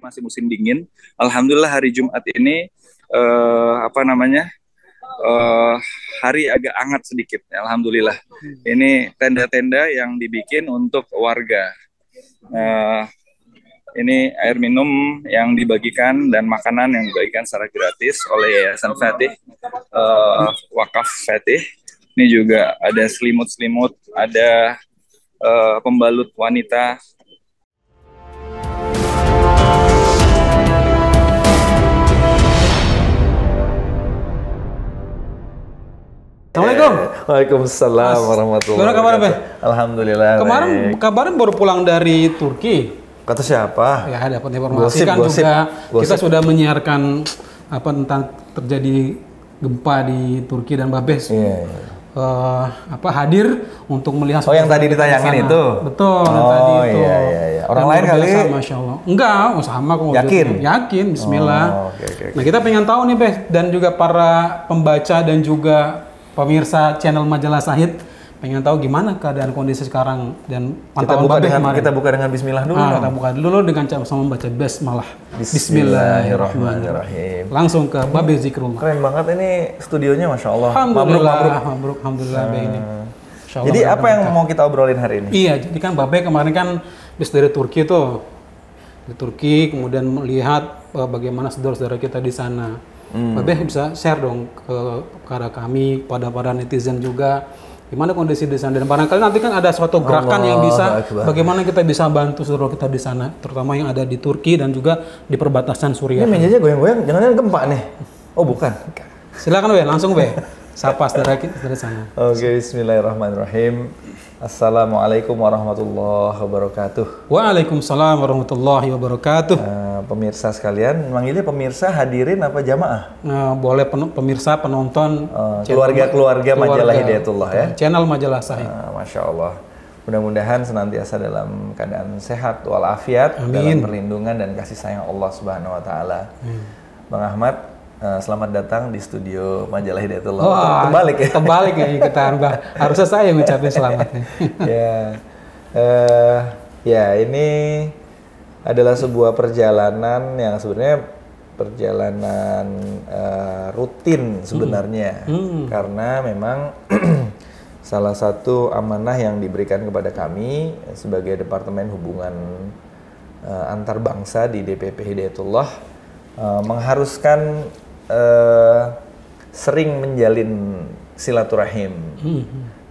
masih musim dingin. Alhamdulillah hari Jumat ini apa namanya hari agak hangat sedikit. Alhamdulillah. Ini tenda-tenda yang dibikin untuk warga. Eh, ini air minum yang dibagikan dan makanan yang dibagikan secara gratis oleh Yayasan Fatih, Wakaf Fatih. Ini juga ada selimut-selimut, ada pembalut wanita. Assalamualaikum. Waalaikumsalam warahmatullahi Gimana kabar, Be? Alhamdulillah. Kemarin baik. kabarin baru pulang dari Turki. Kata siapa? Ya, dapat informasi kan Gosip. juga Gosip. kita sudah menyiarkan apa tentang terjadi gempa di Turki dan Babes. Iya. Hadir untuk melihat. Oh, yang tadi ditayangin itu? Betul, yang Oh, tadi itu. iya. Orang Dan lain luar kali? biasa, Masya Allah. Enggak, sama kok. Yakin? Yakin, Bismillah. Oh, oke. Nah, kita pengen tahu nih, Beh, dan juga para pembaca dan juga pemirsa channel Majalah Sahid pengen tahu gimana keadaan kondisi sekarang dan pantauan Babeh kemarin. Kita buka dengan bismillah dulu. dong. Kita buka dulu dengan sama membaca basmalah. Bismillahirrahmanirrahim. Langsung ke Babeh Zikrullah. Keren banget ini studionya, Masya Allah. Alhamdulillah, mabruk, alhamdulillah Beh ini. Insya Allah Jadi apa yang mau kita obrolin hari ini? Iya, jadi kan Babeh kemarin kan bis dari Turki tuh. Di Turki kemudian melihat bagaimana saudara-saudara kita di sana. Babeh bisa share dong kepada kami, pada para netizen juga, gimana kondisi di sana. Dan barangkali nanti kan ada suatu gerakan yang bisa, bagaimana kita bisa bantu saudara kita di sana, terutama yang ada di Turki dan juga di perbatasan Suriah. Ini mejanya goyang-goyang, jangan-jangan gempa nih. Oh bukan. Silakan Beh, langsung Beh, sapa saudara kita dari sana. Oke, bismillahirrahmanirrahim. Assalamualaikum warahmatullahi wabarakatuh. Waalaikumsalam warahmatullahi wabarakatuh. Pemirsa sekalian, manggilnya pemirsa hadirin apa jamaah? Boleh pemirsa, penonton, keluarga Majalah Hidayatullah ya. Channel Majalah Sahid. Masya Allah. Mudah-mudahan senantiasa dalam keadaan sehat walafiat, dalam perlindungan dan kasih sayang Allah Subhanahu Wa Taala. Bang Ahmad, selamat datang di studio Majalah Hidayatullah. Terbalik ya? Terbalik ya kita, harusnya saya yang ngucapin selamatnya. Ya, ini adalah sebuah perjalanan yang sebenarnya perjalanan rutin sebenarnya, karena memang salah satu amanah yang diberikan kepada kami sebagai Departemen Hubungan Antar Bangsa di DPP Hidayatullah mengharuskan sering menjalin silaturahim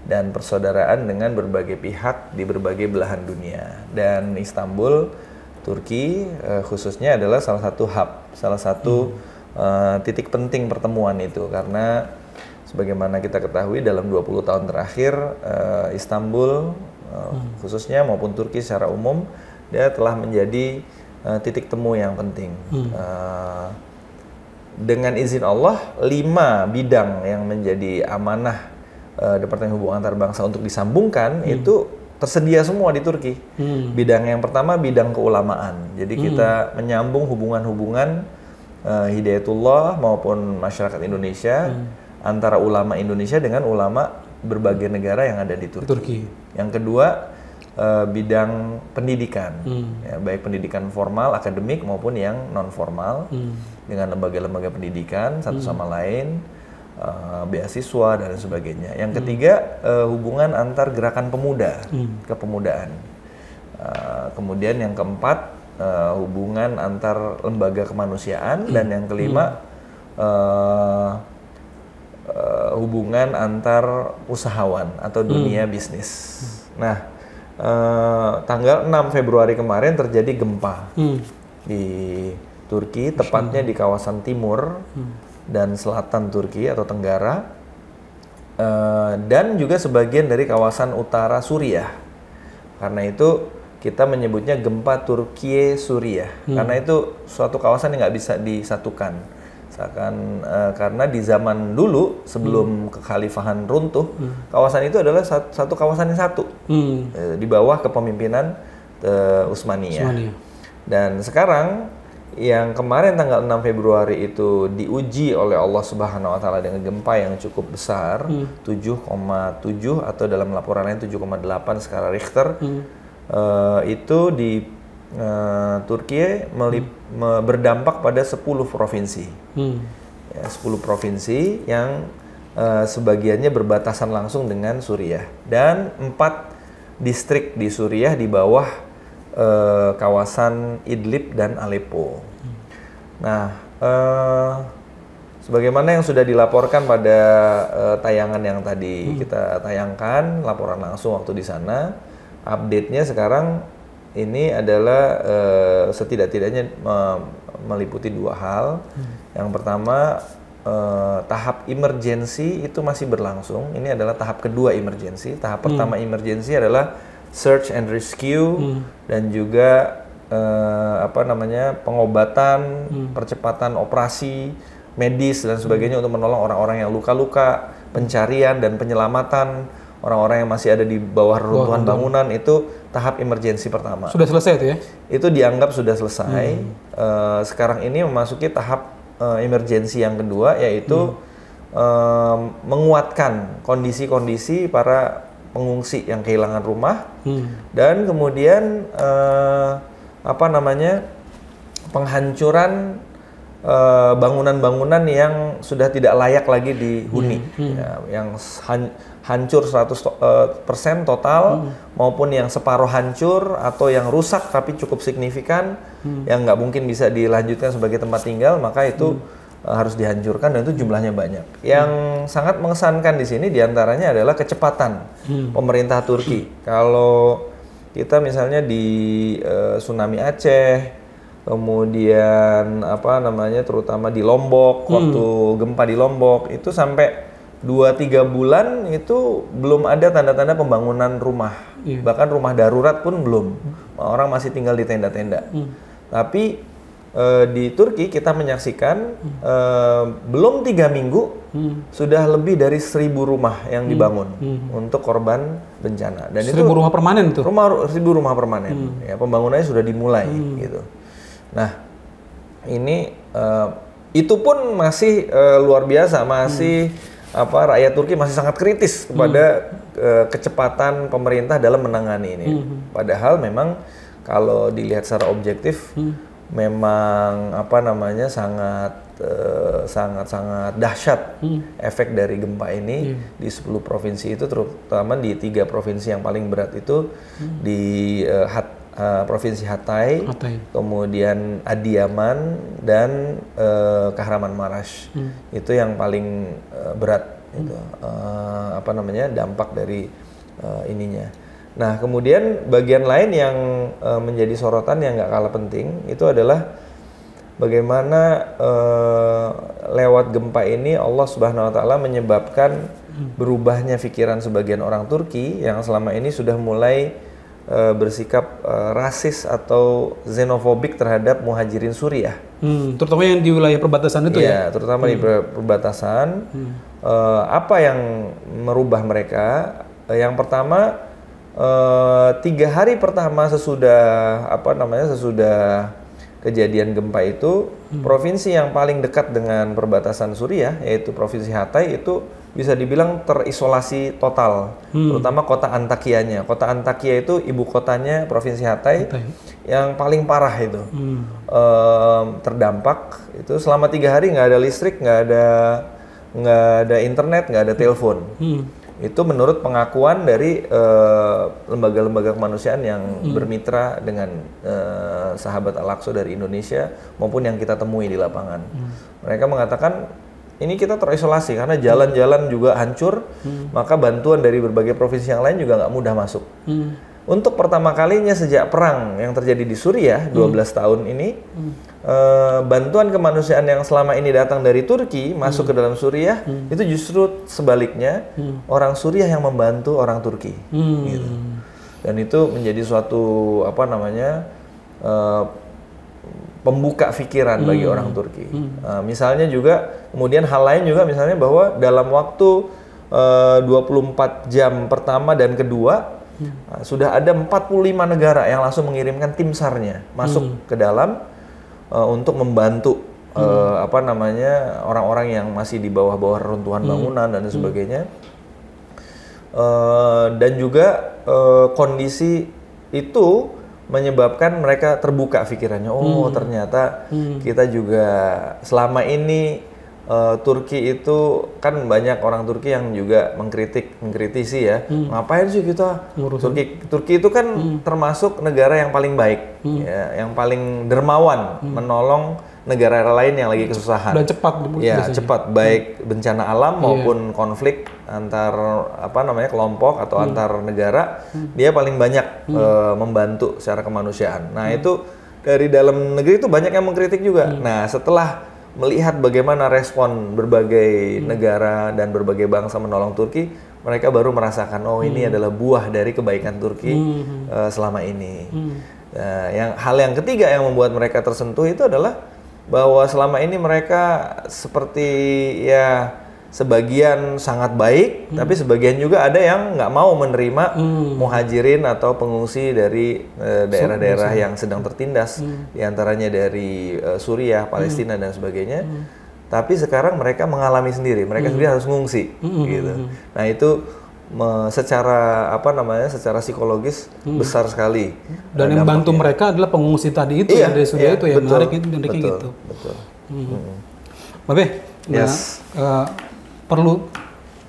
dan persaudaraan dengan berbagai pihak di berbagai belahan dunia, dan Istanbul, Turki khususnya adalah salah satu hub, salah satu titik penting pertemuan itu, karena sebagaimana kita ketahui dalam 20 tahun terakhir Istanbul khususnya maupun Turki secara umum dia telah menjadi titik temu yang penting. Dengan izin Allah, 5 bidang yang menjadi amanah Departemen Hubungan Antar Bangsa untuk disambungkan itu tersedia semua di Turki. Bidang yang pertama bidang keulamaan. Jadi kita menyambung hubungan-hubungan Hidayatullah maupun masyarakat Indonesia antara ulama Indonesia dengan ulama berbagai negara yang ada di Turki. Yang kedua bidang pendidikan, ya, baik pendidikan formal, akademik maupun yang non formal, dengan lembaga-lembaga pendidikan satu sama lain, beasiswa dan sebagainya. Yang ketiga hubungan antar gerakan pemuda, kepemudaan. Kemudian yang keempat hubungan antar lembaga kemanusiaan, dan yang kelima hubungan antar usahawan atau dunia bisnis. Nah, tanggal 6 Februari kemarin terjadi gempa di Turki, tepatnya di kawasan timur dan selatan Turki atau Tenggara, dan juga sebagian dari kawasan utara Suriah. Karena itu kita menyebutnya gempa Turkiye Suriah, karena itu suatu kawasan yang nggak bisa disatukan. Karena di zaman dulu sebelum kekhalifahan runtuh, kawasan itu adalah satu kawasan yang satu, di bawah kepemimpinan Utsmaniyah. Dan sekarang yang kemarin tanggal 6 Februari itu diuji oleh Allah Subhanahu Wa Taala dengan gempa yang cukup besar, 7,7 atau dalam laporan lain 7,8 skala Richter, itu Turki berdampak pada 10 provinsi. Ya, 10 provinsi yang sebagiannya berbatasan langsung dengan Suriah, dan 4 distrik di Suriah di bawah kawasan Idlib dan Aleppo. Nah, sebagaimana yang sudah dilaporkan pada tayangan yang tadi kita tayangkan, laporan langsung waktu di sana, update-nya sekarang ini adalah setidak-tidaknya meliputi 2 hal. Yang pertama, tahap emergency itu masih berlangsung. Ini adalah tahap kedua emergency. Tahap pertama emergency adalah search and rescue dan juga pengobatan, percepatan operasi medis dan sebagainya untuk menolong orang-orang yang luka-luka, pencarian dan penyelamatan orang-orang yang masih ada di bawah reruntuhan bangunan. Itu tahap emergency pertama. Sudah selesai itu ya? Itu dianggap sudah selesai. Sekarang ini memasuki tahap emergency yang kedua, yaitu menguatkan kondisi-kondisi para pengungsi yang kehilangan rumah, dan kemudian penghancuran bangunan-bangunan yang sudah tidak layak lagi dihuni, ya, yang hancur 100% total, maupun yang separuh hancur atau yang rusak tapi cukup signifikan, yang nggak mungkin bisa dilanjutkan sebagai tempat tinggal, maka itu harus dihancurkan, dan itu jumlahnya banyak. Yang sangat mengesankan di sini diantaranya adalah kecepatan pemerintah Turki. Kalau kita misalnya di tsunami Aceh, kemudian terutama di Lombok, waktu gempa di Lombok itu sampai 2-3 bulan itu belum ada tanda-tanda pembangunan rumah, bahkan rumah darurat pun belum, orang masih tinggal di tenda-tenda. Tapi di Turki kita menyaksikan belum 3 minggu sudah lebih dari 1.000 rumah yang dibangun untuk korban bencana. Dan 1.000 rumah permanen tuh? 1.000 rumah permanen, ya, pembangunannya sudah dimulai gitu. Nah, ini itu pun masih luar biasa, masih rakyat Turki masih sangat kritis kepada kecepatan pemerintah dalam menangani ini. Padahal memang kalau dilihat secara objektif, memang sangat dahsyat efek dari gempa ini di 10 provinsi itu, terutama di 3 provinsi yang paling berat itu di Provinsi Hatay, kemudian Adiyaman, dan Kahramanmaraş. Itu yang paling berat itu dampak dari ininya. Nah, kemudian bagian lain yang menjadi sorotan yang nggak kalah penting itu adalah bagaimana lewat gempa ini Allah Subhanahu wa Ta'ala menyebabkan berubahnya pikiran sebagian orang Turki yang selama ini sudah mulai bersikap rasis atau xenofobik terhadap muhajirin Suriah. Terutama yang di wilayah perbatasan itu ya? Terutama di perbatasan. Apa yang merubah mereka? Yang pertama, 3 hari pertama sesudah kejadian gempa itu, provinsi yang paling dekat dengan perbatasan Suriah, yaitu Provinsi Hatay, itu bisa dibilang terisolasi total, terutama kota Antakyanya. Kota Antakya itu ibu kotanya Provinsi Hatay, yang paling parah itu. Terdampak itu selama 3 hari nggak ada listrik, nggak ada internet, nggak ada telepon. Itu menurut pengakuan dari lembaga-lembaga kemanusiaan yang bermitra dengan Sahabat Al-Aqsa dari Indonesia maupun yang kita temui di lapangan. Mereka mengatakan ini kita terisolasi karena jalan-jalan juga hancur, maka bantuan dari berbagai provinsi yang lain juga nggak mudah masuk. Untuk pertama kalinya sejak perang yang terjadi di Suriah 12 tahun ini, bantuan kemanusiaan yang selama ini datang dari Turki masuk ke dalam Suriah, itu justru sebaliknya, orang Suriah yang membantu orang Turki. Gitu. Dan itu menjadi suatu pembuka pikiran bagi orang Turki. Misalnya juga, kemudian hal lain juga misalnya bahwa dalam waktu 24 jam pertama dan kedua, sudah ada 45 negara yang langsung mengirimkan tim SAR-nya masuk ke dalam untuk membantu orang-orang yang masih di bawah-bawah reruntuhan bangunan dan sebagainya. Dan juga kondisi itu menyebabkan mereka terbuka pikirannya. Oh, ternyata kita juga selama ini Turki itu kan banyak orang Turki yang juga mengkritisi ya. Ngapain sih kita Turki itu kan termasuk negara yang paling baik, ya, yang paling dermawan menolong negara lain yang lagi kesusahan. Dan cepat. Ya, cepat, baik bencana alam maupun konflik antar kelompok atau antar negara, dia paling banyak membantu secara kemanusiaan. Nah, itu dari dalam negeri itu banyak yang mengkritik juga. Nah, setelah melihat bagaimana respon berbagai negara dan berbagai bangsa menolong Turki, mereka baru merasakan, oh ini adalah buah dari kebaikan Turki selama ini. Nah, hal yang ketiga yang membuat mereka tersentuh itu adalah bahwa selama ini mereka seperti ya sebagian sangat baik, tapi sebagian juga ada yang nggak mau menerima muhajirin atau pengungsi dari daerah-daerah yang sedang tertindas, diantaranya dari Suriah, Palestina dan sebagainya. Tapi sekarang mereka mengalami sendiri, mereka sendiri harus ngungsi, gitu. Nah itu secara secara psikologis besar sekali. Dan yang bantu mereka adalah pengungsi tadi itu ya dari Suriah itu ya, menarik itu gitu. Betul. Babe, perlu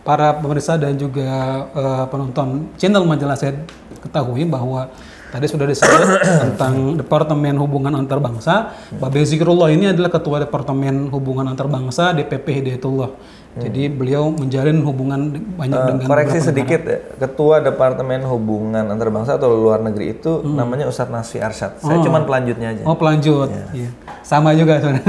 para pemirsa dan juga penonton channel Majalah Sehat ketahui bahwa tadi sudah disebut tentang Departemen Hubungan Antar Bangsa. Babe Zikrullah ini adalah Ketua Departemen Hubungan Antar Bangsa DPP Hidayatullah. Jadi beliau menjalin hubungan banyak dengan koreksi sedikit ya, Ketua Departemen Hubungan Antar Bangsa atau Luar Negeri itu namanya Ustadz Nasfi Arsyad. Saya cuma pelanjutnya aja. Oh, pelanjut. Iya. Sama juga sebenarnya.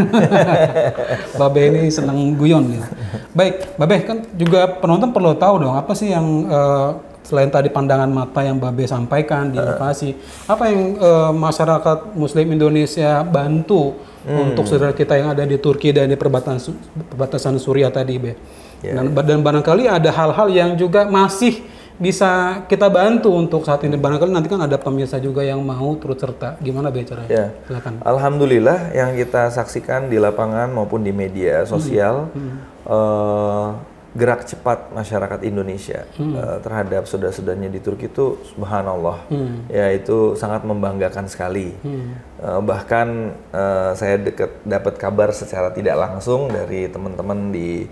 Babe ini senang guyon gitu. Baik, Babe kan juga penonton perlu tahu dong apa sih yang selain tadi pandangan mata yang Babe sampaikan di lokasi, apa yang masyarakat Muslim Indonesia bantu untuk saudara kita yang ada di Turki dan di perbatasan Suriah tadi, Be. Dan barangkali ada hal-hal yang juga masih bisa kita bantu untuk saat ini. Barangkali nanti kan ada pemirsa juga yang mau turut serta. Gimana, Be, caranya? Ya. Silakan. Alhamdulillah yang kita saksikan di lapangan maupun di media sosial, gerak cepat masyarakat Indonesia terhadap saudara-saudaranya di Turki itu subhanallah, ya itu sangat membanggakan sekali. Bahkan saya dapat kabar secara tidak langsung dari teman-teman di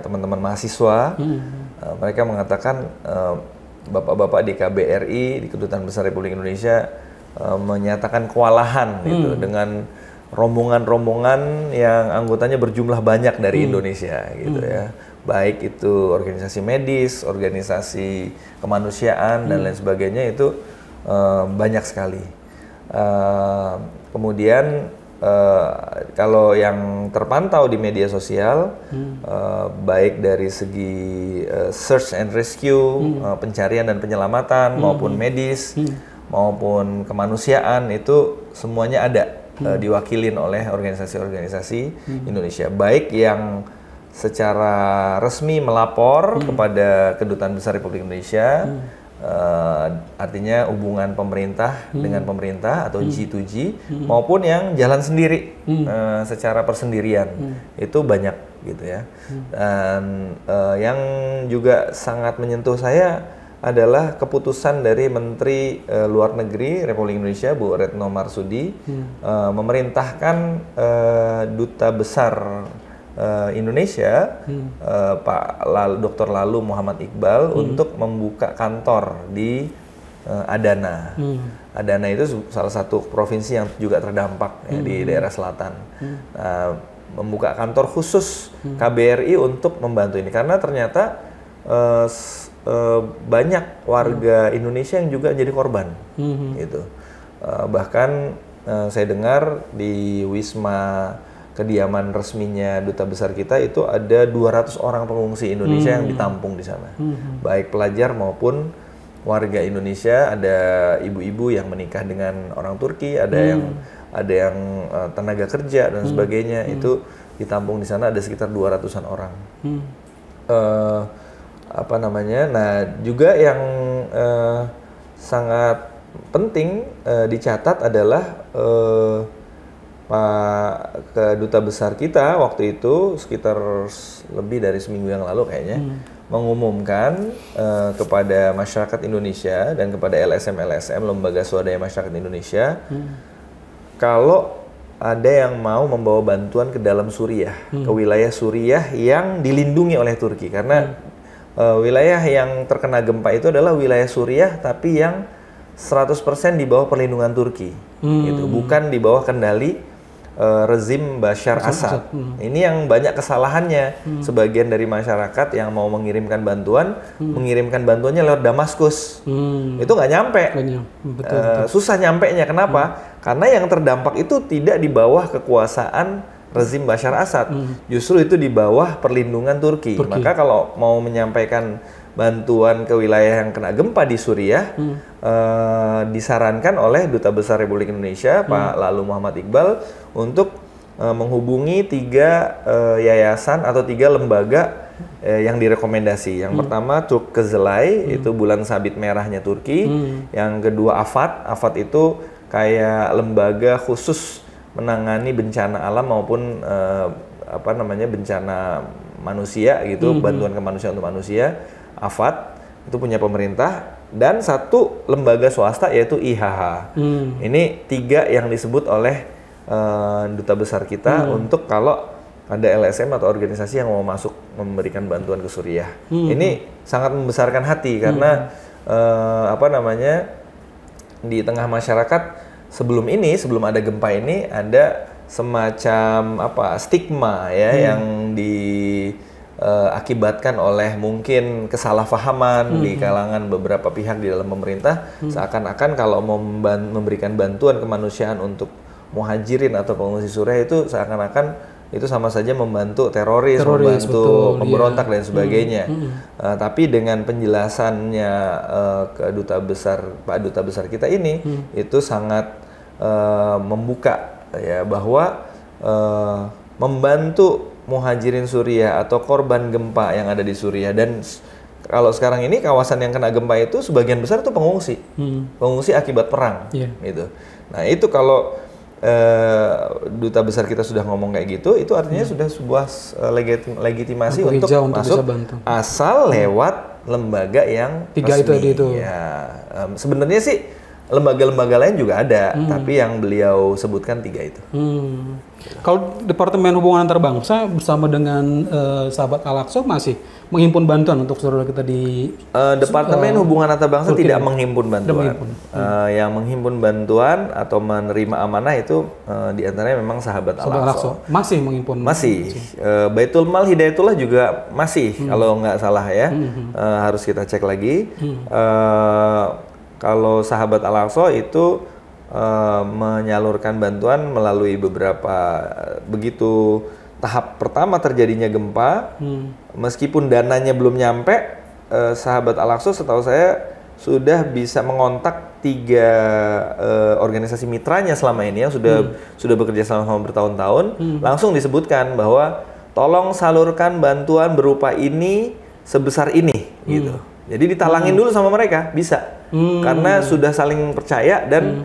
teman-teman mahasiswa, mereka mengatakan bapak-bapak di KBRI, di Kedutaan Besar Republik Indonesia menyatakan kewalahan gitu dengan rombongan-rombongan yang anggotanya berjumlah banyak dari Indonesia gitu ya. Baik itu organisasi medis, organisasi kemanusiaan dan lain sebagainya itu banyak sekali. Kemudian kalau yang terpantau di media sosial, baik dari segi search and rescue, pencarian dan penyelamatan maupun medis maupun kemanusiaan itu semuanya ada. Diwakilin oleh organisasi-organisasi Indonesia, baik yang secara resmi melapor kepada Kedutaan Besar Republik Indonesia, artinya hubungan pemerintah dengan pemerintah atau G2G, maupun yang jalan sendiri secara persendirian, itu banyak gitu ya. Dan yang juga sangat menyentuh saya adalah keputusan dari Menteri Luar Negeri Republik Indonesia Bu Retno Marsudi memerintahkan Duta Besar Indonesia Pak Dr. Lalu Muhammad Iqbal untuk membuka kantor di Adana. Adana itu salah satu provinsi yang juga terdampak ya, di daerah selatan. Membuka kantor khusus KBRI untuk membantu ini karena ternyata banyak warga Indonesia yang juga jadi korban, gitu. Bahkan saya dengar di wisma kediaman resminya duta besar kita itu ada 200 orang pengungsi Indonesia yang ditampung di sana, baik pelajar maupun warga Indonesia. Ada ibu-ibu yang menikah dengan orang Turki, ada yang tenaga kerja dan sebagainya, itu ditampung di sana ada sekitar 200-an orang. Nah juga yang sangat penting dicatat adalah Pak Keduta Besar kita waktu itu sekitar lebih dari seminggu yang lalu kayaknya mengumumkan kepada masyarakat Indonesia dan kepada LSM Lembaga Swadaya Masyarakat Indonesia kalau ada yang mau membawa bantuan ke dalam Suriah, ke wilayah Suriah yang dilindungi oleh Turki karena wilayah yang terkena gempa itu adalah wilayah Suriah tapi yang 100% di bawah perlindungan Turki, gitu, bukan di bawah kendali rezim Bashar Assad. Ini yang banyak kesalahannya. Sebagian dari masyarakat yang mau mengirimkan bantuan, mengirimkan bantuannya lewat Damaskus. Itu nggak nyampe. Betul. Susah nyampenya. Kenapa? Karena yang terdampak itu tidak di bawah kekuasaan rezim Bashar Assad. Justru itu di bawah perlindungan Turki. Maka kalau mau menyampaikan bantuan ke wilayah yang kena gempa di Suriah, disarankan oleh Duta Besar Republik Indonesia Pak Lalu Muhammad Iqbal untuk menghubungi 3 yayasan atau 3 lembaga yang direkomendasi. Yang pertama Turk Kızılay, itu bulan sabit merahnya Turki. Yang kedua AFAD itu kayak lembaga khusus menangani bencana alam maupun bencana manusia gitu, bantuan kemanusiaan untuk manusia. AFAD itu punya pemerintah, dan 1 lembaga swasta yaitu IHH. Ini 3 yang disebut oleh duta besar kita untuk kalau ada LSM atau organisasi yang mau masuk memberikan bantuan ke Suriah. Ini sangat membesarkan hati karena di tengah masyarakat sebelum ada gempa ini ada semacam stigma ya yang akibatkan oleh mungkin kesalahpahaman di kalangan beberapa pihak di dalam pemerintah, seakan-akan kalau memberikan bantuan kemanusiaan untuk muhajirin atau pengungsi Suriah itu seakan-akan itu sama saja membantu teroris membantu pemberontak dan sebagainya. Tapi dengan penjelasannya ke Pak Duta Besar kita ini itu sangat membuka ya bahwa membantu muhajirin Suriah atau korban gempa yang ada di Suriah, dan kalau sekarang ini kawasan yang kena gempa itu sebagian besar itu pengungsi akibat perang, gitu. Nah itu kalau duta besar kita sudah ngomong kayak gitu, itu artinya sudah sebuah legitimasi untuk masuk asal lewat lembaga yang 3 resmi. Itu. Ya, sebenarnya sih lembaga-lembaga lain juga ada, tapi yang beliau sebutkan 3 itu. Kalau Departemen Hubungan Antarbangsa bersama dengan Sahabat Al-Aqsa masih menghimpun bantuan untuk saudara kita di Departemen Hubungan Antarbangsa tidak menghimpun bantuan. Yang menghimpun bantuan atau menerima amanah itu diantaranya memang Sahabat Al-Aqsa. Masih menghimpun. Masih. Baitul Mal Hidayatullah juga masih, kalau nggak salah ya. Harus kita cek lagi. Kalau Sahabat Al-Aqsa itu menyalurkan bantuan melalui begitu tahap pertama terjadinya gempa, meskipun dananya belum nyampe, Sahabat Al-Aqsa setahu saya sudah bisa mengontak 3 organisasi mitranya selama ini yang sudah bekerja selama bertahun-tahun, langsung disebutkan bahwa tolong salurkan bantuan berupa ini sebesar ini, gitu. Jadi ditalangin dulu sama mereka, bisa. Karena sudah saling percaya dan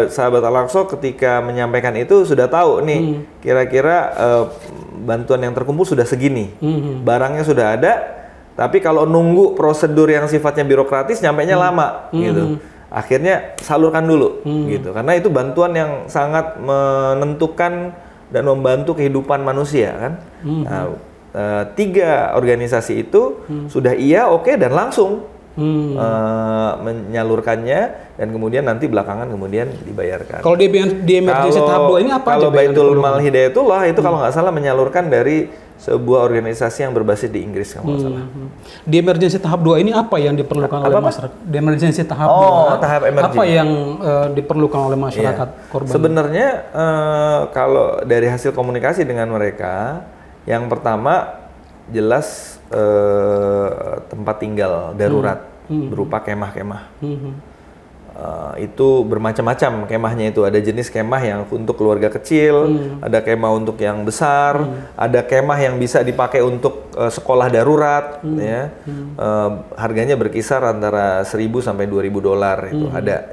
Sahabat Al-Aqsa ketika menyampaikan itu sudah tahu nih kira-kira bantuan yang terkumpul sudah segini, barangnya sudah ada, tapi kalau nunggu prosedur yang sifatnya birokratis nyampainya lama, gitu. Akhirnya salurkan dulu, gitu. Karena itu bantuan yang sangat menentukan dan membantu kehidupan manusia, kan. Nah, 3 organisasi itu sudah oke dan langsung menyalurkannya, dan kemudian nanti belakangan kemudian dibayarkan. Kalau di emergency tahap 2 ini apa kalau aja? Kalau Baitul Mal Hidayatullah itu kalau nggak salah menyalurkan dari sebuah organisasi yang berbasis di Inggris, kalau nggak salah. Di emergency tahap 2 ini apa yang diperlukan oleh masyarakat? Di emergency tahap 2, tahap emergency. Apa yang diperlukan oleh masyarakat korban? Sebenarnya kalau dari hasil komunikasi dengan mereka, yang pertama jelas tempat tinggal darurat berupa kemah-kemah. Itu bermacam-macam kemahnya itu. Ada jenis kemah yang untuk keluarga kecil, ada kemah untuk yang besar, ada kemah yang bisa dipakai untuk sekolah darurat, ya. Harganya berkisar antara 1.000 sampai 2.000 dolar itu ada.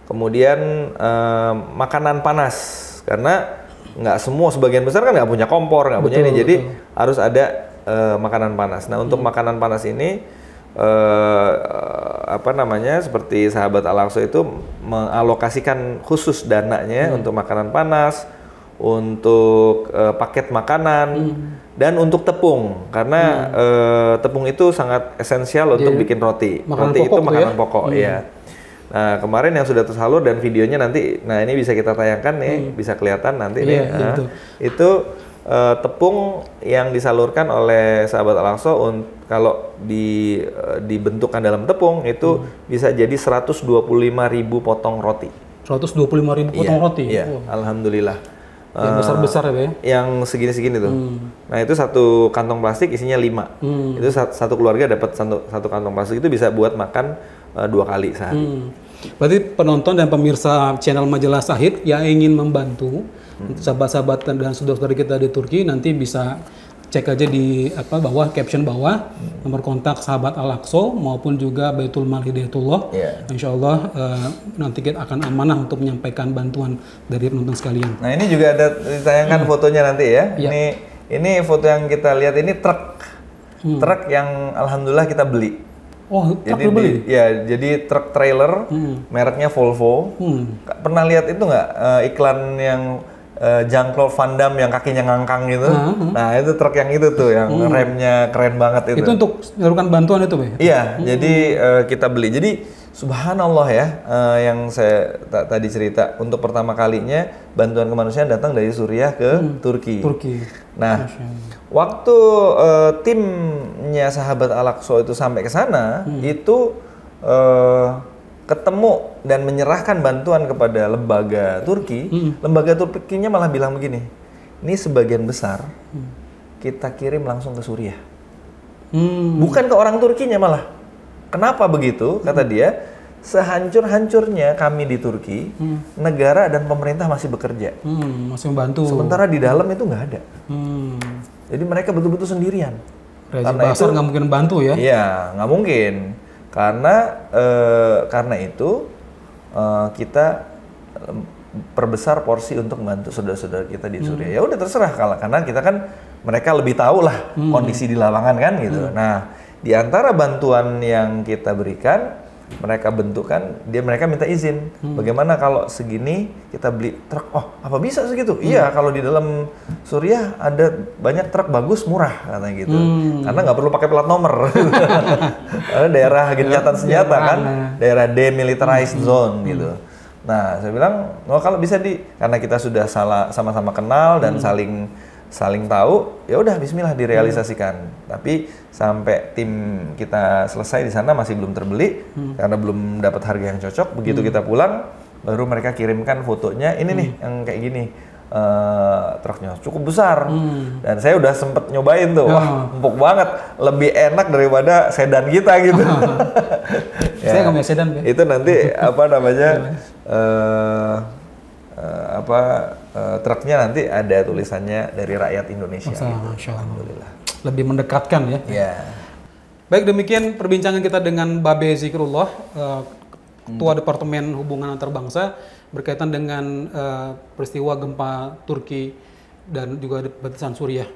Kemudian makanan panas, karena nggak semua, sebagian besar kan nggak punya kompor, nggak punya ini, jadi harus ada makanan panas. Nah, untuk makanan panas ini apa namanya, seperti sahabat Al-Aqsa itu mengalokasikan khusus dananya untuk makanan panas, untuk paket makanan, dan untuk tepung, karena tepung itu sangat esensial untuk bikin roti. Makanan roti pokok itu tuh makanan ya? pokok, ya. Nah, kemarin yang sudah tersalur dan videonya nanti, nah ini bisa kita tayangkan nih, bisa kelihatan nanti nih. Nah, itu tepung yang disalurkan oleh sahabat Al-Aqsa kalau dibentukkan dalam tepung itu bisa jadi 125.000 potong roti. 125.000 potong roti? Iya, alhamdulillah. Yang besar-besar ya, Pak ya? Yang segini-segini tuh. Nah, itu satu kantong plastik isinya 5. Itu satu keluarga dapat satu kantong plastik, itu bisa buat makan 2 kali sehari. Berarti penonton dan pemirsa channel Majalah Shahid yang ingin membantu sahabat-sahabat dan saudara-saudara kita di Turki, nanti bisa cek aja di bawah, caption bawah, nomor kontak sahabat Al-Aqsa maupun juga Baitul Mal Hidayatullah. Insya Allah nanti kita akan amanah untuk menyampaikan bantuan dari penonton sekalian. Nah, ini juga ada ditayangkan fotonya nanti ya. Ini foto yang kita lihat ini truk yang alhamdulillah kita beli. Oh, truk jadi beli? Ya, jadi truk trailer, mereknya Volvo. Pernah lihat itu nggak iklan yang Jean-Claude Van Damme yang kakinya ngangkang gitu? Nah, itu truk yang itu tuh, yang remnya keren banget itu. Itu untuk menyalurkan bantuan itu, Pak? Iya, jadi kita beli. Jadi subhanallah ya, yang saya tadi cerita, untuk pertama kalinya bantuan kemanusiaan datang dari Suriah ke Turki. Nah, waktu timnya sahabat Al-Aqsa itu sampai ke sana, itu ketemu dan menyerahkan bantuan kepada lembaga Turki. Lembaga Turkinya malah bilang begini, ini sebagian besar kita kirim langsung ke Suriah. Bukan ke orang Turkinya malah. Kenapa begitu? Kata dia, sehancur-hancurnya kami di Turki, negara dan pemerintah masih bekerja. Masih membantu. Sementara di dalam itu nggak ada. Jadi mereka betul-betul sendirian. Rezim Bashar nggak mungkin bantu ya? Iya, nggak mungkin. Karena itu kita perbesar porsi untuk membantu saudara-saudara kita di Suriah. Ya udah terserah, karena kita kan mereka lebih tahu lah kondisi di lapangan kan gitu. Nah, di antara bantuan yang kita berikan, mereka bentukkan, mereka minta izin. Bagaimana kalau segini kita beli truk? Oh, apa bisa segitu? Iya, kalau di dalam Suriah ada banyak truk bagus, murah katanya gitu. Karena nggak perlu pakai plat nomor. Karena daerah gencatan senjata kan, daerah demilitarized zone gitu. Nah, saya bilang, oh kalau bisa karena kita sudah sama-sama kenal dan saling tahu, ya udah bismillah direalisasikan. Tapi sampai tim kita selesai di sana masih belum terbeli karena belum dapat harga yang cocok. Begitu kita pulang, baru mereka kirimkan fotonya, ini nih yang kayak gini. Truknya cukup besar dan saya udah sempet nyobain tuh, wah empuk banget, lebih enak daripada sedan kita gitu. Saya nggak punya sedan, Pak. Itu nanti apa namanya truknya nanti ada tulisannya dari rakyat Indonesia. Gitu. Alhamdulillah. Lebih mendekatkan ya. Baik, demikian perbincangan kita dengan Babe Zikrullah, Ketua Departemen Hubungan Antarbangsa, berkaitan dengan peristiwa gempa Turki dan juga batasan Suriah.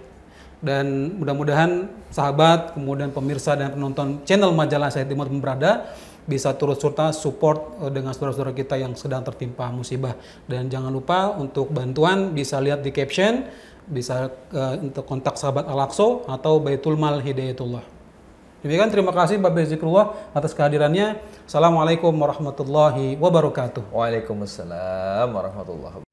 Dan mudah-mudahan sahabat, kemudian pemirsa dan penonton channel Majalah Shahid dimanapun berada, bisa turut serta support dengan saudara-saudara kita yang sedang tertimpa musibah. Dan jangan lupa untuk bantuan bisa lihat di caption, bisa untuk kontak sahabat Al-Aqsa atau Baitul Mal Hidayatullah. Demikian, terima kasih Babe Zikrullah atas kehadirannya. Assalamualaikum warahmatullahi wabarakatuh. Waalaikumsalam warahmatullahi wabarakatuh.